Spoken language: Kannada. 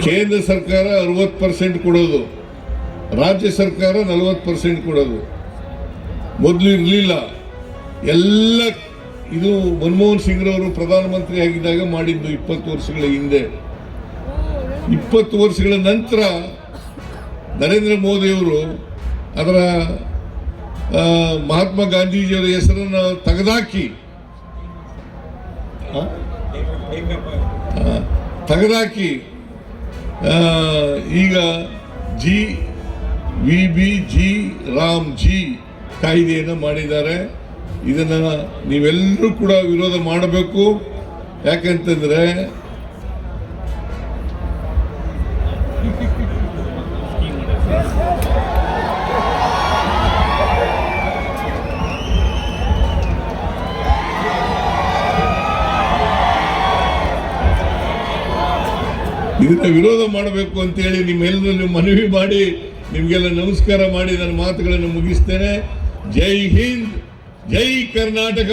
ಕೇಂದ್ರ ಸರ್ಕಾರ 60% ಕೊಡೋದು, ರಾಜ್ಯ ಸರ್ಕಾರ 40% ಕೊಡೋದು. ಮೊದಲು ಇರಲಿಲ್ಲ. ಎಲ್ಲ ಇದು ಮನಮೋಹನ್ ಸಿಂಗ್ರವರು ಪ್ರಧಾನಮಂತ್ರಿ ಆಗಿದ್ದಾಗ ಮಾಡಿದ್ದು 20 ವರ್ಷಗಳ ಹಿಂದೆ. 20 ವರ್ಷಗಳ ನಂತರ ನರೇಂದ್ರ ಮೋದಿಯವರು ಅದರ ಮಹಾತ್ಮ ಗಾಂಧೀಜಿಯವರ ಹೆಸರನ್ನು ತೆಗೆದಾಕಿ ಈಗ GVBG ರಾಮ್ಜಿ ಕಾಯ್ದೆಯನ್ನು ಮಾಡಿದ್ದಾರೆ. ಇದನ್ನು ನೀವೆಲ್ಲರೂ ಕೂಡ ವಿರೋಧ ಮಾಡಬೇಕು. ಯಾಕಂತಂದ್ರೆ ಇದನ್ನ ವಿರೋಧ ಮಾಡಬೇಕು ಅಂತೇಳಿ ನಿಮ್ಮೆಲ್ಲರೂ ಮನವಿ ಮಾಡಿ ನಿಮಗೆಲ್ಲ ನಮಸ್ಕಾರ ಮಾಡಿ ನನ್ನ ಮಾತುಗಳನ್ನು ಮುಗಿಸ್ತೇನೆ. ಜೈ ಹಿಂದ್, ಜೈ ಕರ್ನಾಟಕ.